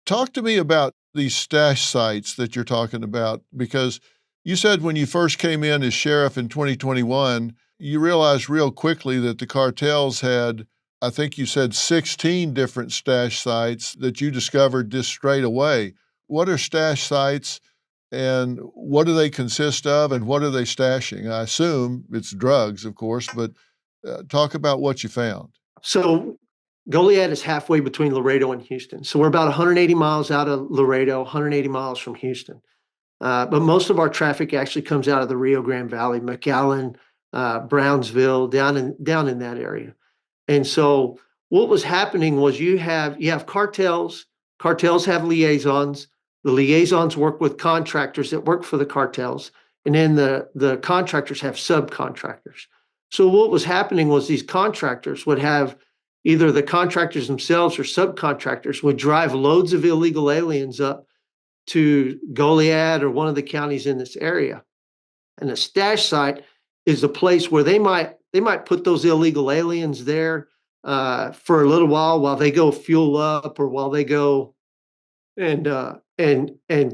Talk to me about these stash sites that you're talking about, because you said when you first came in as sheriff in 2021, you realized real quickly that the cartels had, I think you said 16 different stash sites that you discovered just straight away. What are stash sites and what do they consist of and what are they stashing? I assume it's drugs, of course, but talk about what you found. So Goliad is halfway between Laredo and Houston. So we're about 180 miles out of Laredo, 180 miles from Houston. But most of our traffic actually comes out of the Rio Grande Valley, McAllen, Brownsville, down in that area. And so what was happening was you have cartels. Cartels have liaisons. The liaisons work with contractors that work for the cartels, and then the contractors have subcontractors. So what was happening was these contractors would have either the contractors themselves or subcontractors would drive loads of illegal aliens up to Goliad or one of the counties in this area. And a stash site is a place where they might put those illegal aliens there for a little while they go fuel up or while they go and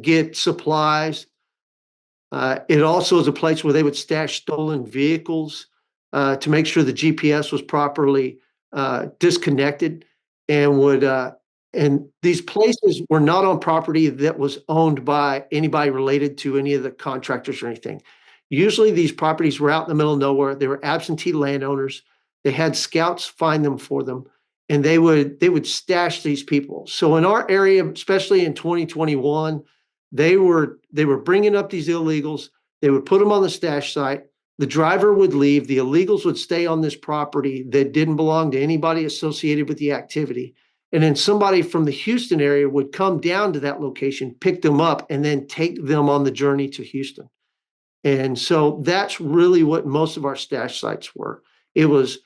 get supplies. It also is a place where they would stash stolen vehicles to make sure the GPS was properly disconnected, and these places were not on property that was owned by anybody related to any of the contractors or anything. Usually these properties were out in the middle of nowhere. They were absentee landowners. They had scouts find them for them, and they would stash these people. So in our area, especially in 2021, they were bringing up these illegals. They would put them on the stash site. The driver would leave. The illegals would stay on this property that didn't belong to anybody associated with the activity. And then somebody from the Houston area would come down to that location, pick them up, and then take them on the journey to Houston. And so that's really what most of our stash sites were. It was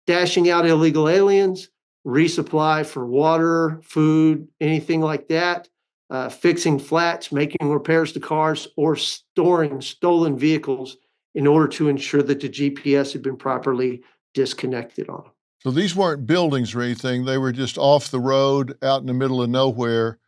stashing out illegal aliens, resupply for water, food, anything like that, fixing flats, making repairs to cars, or storing stolen vehicles in order to ensure that the GPS had been properly disconnected on them. So these weren't buildings or anything. They were just off the road out in the middle of nowhere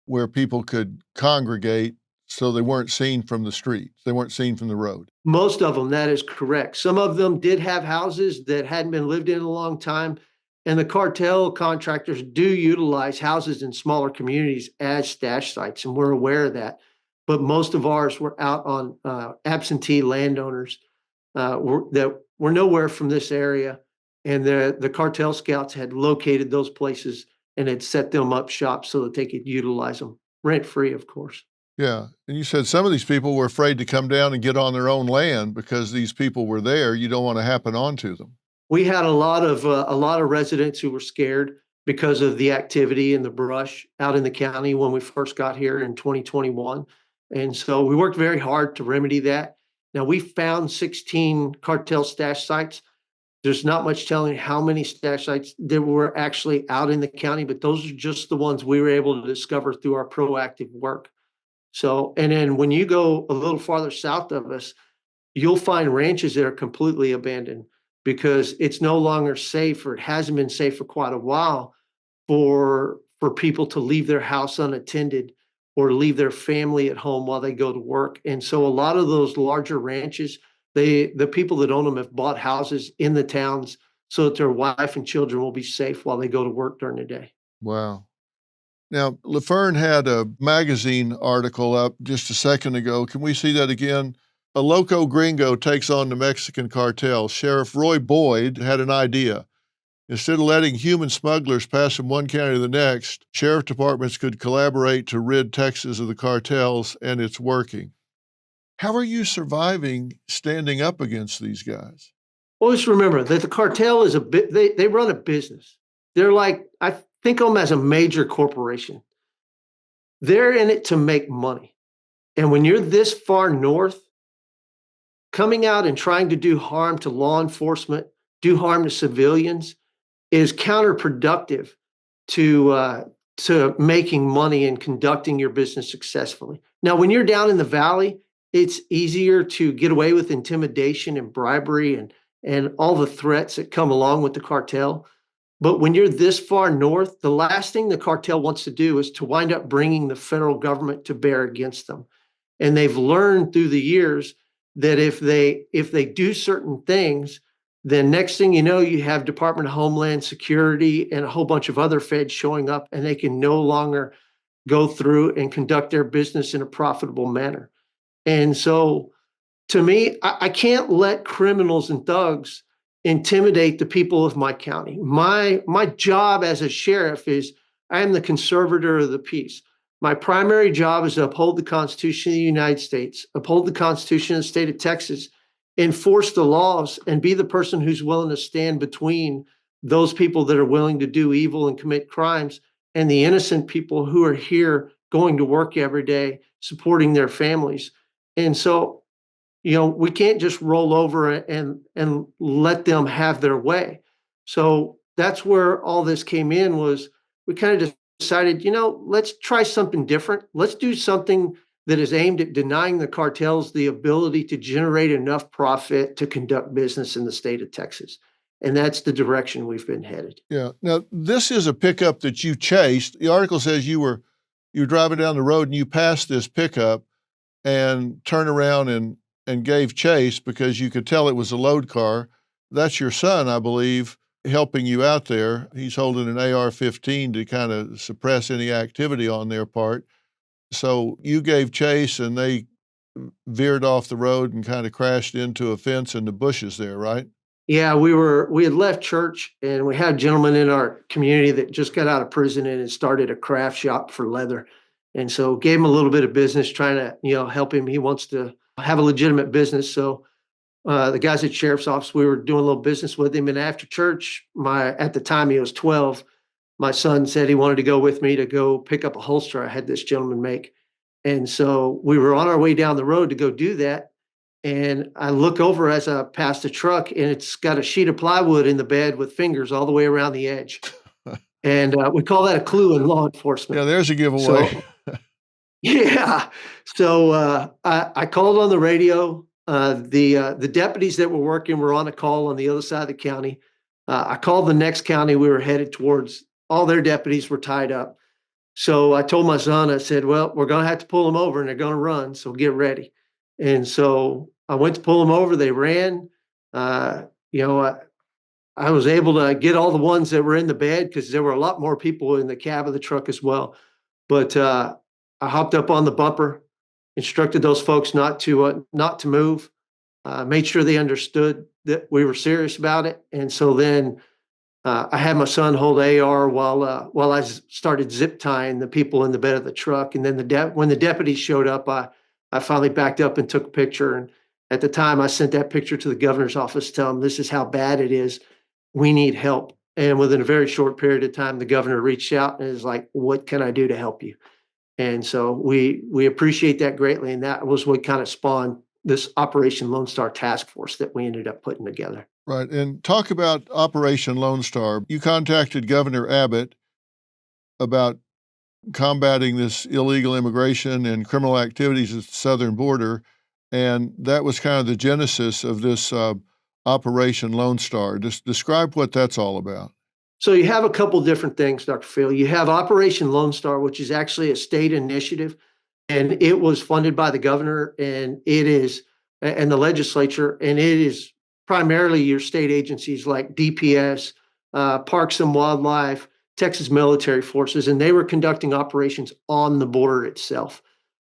where people could congregate so they weren't seen from the streets. They weren't seen from the road. Most of them, that is correct. Some of them did have houses that hadn't been lived in a long time. And the cartel contractors do utilize houses in smaller communities as stash sites, and we're aware of that. But most of ours were out on absentee landowners that were nowhere from this area. And the cartel scouts had located those places and had set them up shop so that they could utilize them rent-free, of course. Yeah. And you said some of these people were afraid to come down and get on their own land because these people were there. You don't want to happen onto them. We had a lot of residents who were scared because of the activity in the brush out in the county when we first got here in 2021. And so we worked very hard to remedy that. Now, we found 16 cartel stash sites. There's not much telling how many stash sites there were actually out in the county, but those are just the ones we were able to discover through our proactive work. So, and then when you go a little farther south of us, you'll find ranches that are completely abandoned because it's no longer safe, or it hasn't been safe for quite a while for people to leave their house unattended or leave their family at home while they go to work. And so a lot of those larger ranches, the people that own them have bought houses in the towns so that their wife and children will be safe while they go to work during the day. Wow. Now, LaFern had a magazine article up just a second ago. Can we see that again? A loco gringo takes on the Mexican cartel. Sheriff Roy Boyd had an idea. Instead of letting human smugglers pass from one county to the next, sheriff departments could collaborate to rid Texas of the cartels, and it's working. How are you surviving standing up against these guys? Always remember that the cartel is they run a business. They're like, I think of them as a major corporation. They're in it to make money. And when you're this far north, coming out and trying to do harm to law enforcement, do harm to civilians is counterproductive to making money and conducting your business successfully. Now, when you're down in the valley, it's easier to get away with intimidation and bribery and all the threats that come along with the cartel. But when you're this far north, the last thing the cartel wants to do is to wind up bringing the federal government to bear against them. And they've learned through the years that if they do certain things, then next thing you know, you have Department of Homeland Security and a whole bunch of other feds showing up, and they can no longer go through and conduct their business in a profitable manner. And so to me, I can't let criminals and thugs intimidate the people of my county. My job as a sheriff is I am the conservator of the peace. My primary job is to uphold the Constitution of the United States, uphold the Constitution of the state of Texas, enforce the laws, and be the person who's willing to stand between those people that are willing to do evil and commit crimes and the innocent people who are here going to work every day, supporting their families. And so we can't just roll over and let them have their way. So that's where all this came in was we kind of decided, let's try something different. Let's do something that is aimed at denying the cartels the ability to generate enough profit to conduct business in the state of Texas. And that's the direction we've been headed. Yeah. Now, this is a pickup that you chased. The article says you were driving down the road and you passed this pickup and turned around and gave chase because you could tell it was a load car. That's your son, I believe, helping you out there. He's holding an AR-15 to kind of suppress any activity on their part. So you gave chase and they veered off the road and kind of crashed into a fence in the bushes there, right? Yeah, we had left church and we had a gentleman in our community that just got out of prison and had started a craft shop for leather. And so gave him a little bit of business trying to, help him. He wants to have a legitimate business. So the guys at sheriff's office, we were doing a little business with him. And after church, at the time he was 12, my son said he wanted to go with me to go pick up a holster I had this gentleman make. And so we were on our way down the road to go do that. And I look over as I pass the truck, and it's got a sheet of plywood in the bed with fingers all the way around the edge. And we call that a clue in law enforcement. Yeah, there's a giveaway. So, yeah. So I called on the radio. The deputies that were working were on a call on the other side of the county. I called the next county we were headed towards. All their deputies were tied up. So I told my son, I said, well, we're going to have to pull them over and they're going to run. So get ready. And so I went to pull them over. They ran. I was able to get all the ones that were in the bed because there were a lot more people in the cab of the truck as well. But I hopped up on the bumper, instructed those folks not to move, made sure they understood that we were serious about it. And so then I had my son hold AR while I started zip tying the people in the bed of the truck. And then when the deputies showed up, I finally backed up and took a picture. And at the time, I sent that picture to the governor's office to tell him this is how bad it is. We need help. And within a very short period of time, the governor reached out and is like, what can I do to help you? And so we appreciate that greatly. And that was what kind of spawned this Operation Lone Star task force that we ended up putting together. Right. And talk about Operation Lone Star. You contacted Governor Abbott about combating this illegal immigration and criminal activities at the southern border. And that was kind of the genesis of this Operation Lone Star. Just describe what that's all about. So you have a couple different things, Dr. Phil. You have Operation Lone Star, which is actually a state initiative, and it was funded by the governor and the legislature, and it is primarily your state agencies like DPS, Parks and Wildlife, Texas Military Forces, and they were conducting operations on the border itself.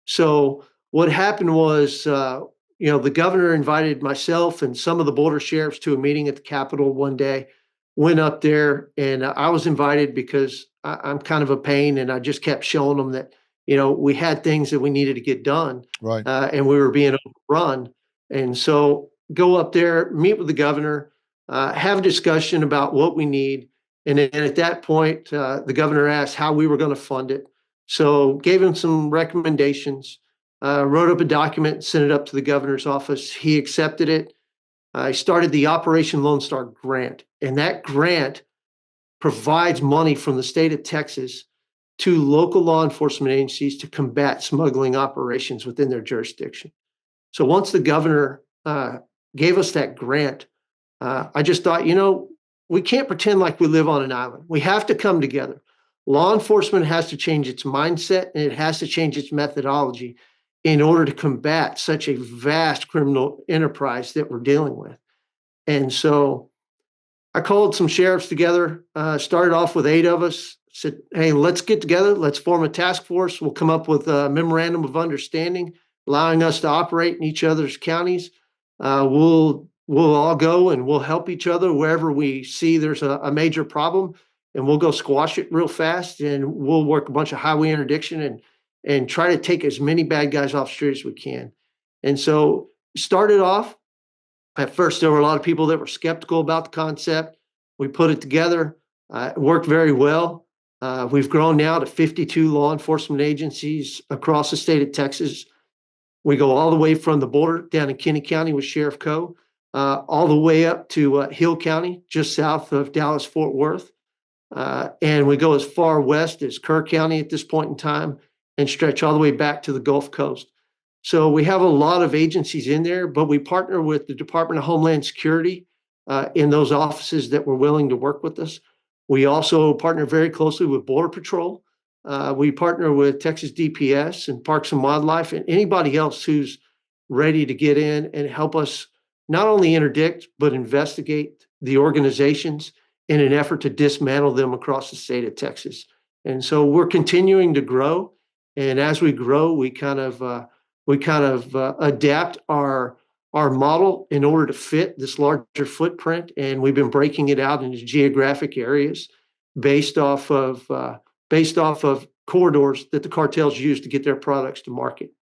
So what happened was, the governor invited myself and some of the border sheriffs to a meeting at the Capitol one day, went up there, and I was invited because I'm kind of a pain, and I just kept showing them that, we had things that we needed to get done, Right. And we were being overrun. And so go up there, meet with the governor, have a discussion about what we need. And then at that point, the governor asked how we were going to fund it. So gave him some recommendations, wrote up a document, sent it up to the governor's office. He accepted it. I started the Operation Lone Star grant, and that grant provides money from the state of Texas to local law enforcement agencies to combat smuggling operations within their jurisdiction. So once the governor gave us that grant, I just thought, we can't pretend like we live on an island. We have to come together. Law enforcement has to change its mindset and it has to change its methodology in order to combat such a vast criminal enterprise that we're dealing with. And so I called some sheriffs together, started off with 8 of us, said, hey, let's get together. Let's form a task force. We'll come up with a memorandum of understanding, allowing us to operate in each other's counties. We'll all go and we'll help each other wherever we see there's a major problem, and we'll go squash it real fast, and we'll work a bunch of highway interdiction and try to take as many bad guys off the street as we can. And so started off, at first there were a lot of people that were skeptical about the concept. We put it together. It worked very well. We've grown now to 52 law enforcement agencies across the state of Texas. We go all the way from the border down in Kinney County with Sheriff Coe, all the way up to Hill County, just south of Dallas-Fort Worth. And we go as far west as Kerr County at this point in time and stretch all the way back to the Gulf Coast. So we have a lot of agencies in there, but we partner with the Department of Homeland Security in those offices that were willing to work with us. We also partner very closely with Border Patrol. We partner with Texas DPS and Parks and Wildlife and anybody else who's ready to get in and help us not only interdict, but investigate the organizations in an effort to dismantle them across the state of Texas. And so we're continuing to grow. And as we grow, we kind of adapt our model in order to fit this larger footprint. And we've been breaking it out into geographic areas based off of corridors that the cartels use to get their products to market.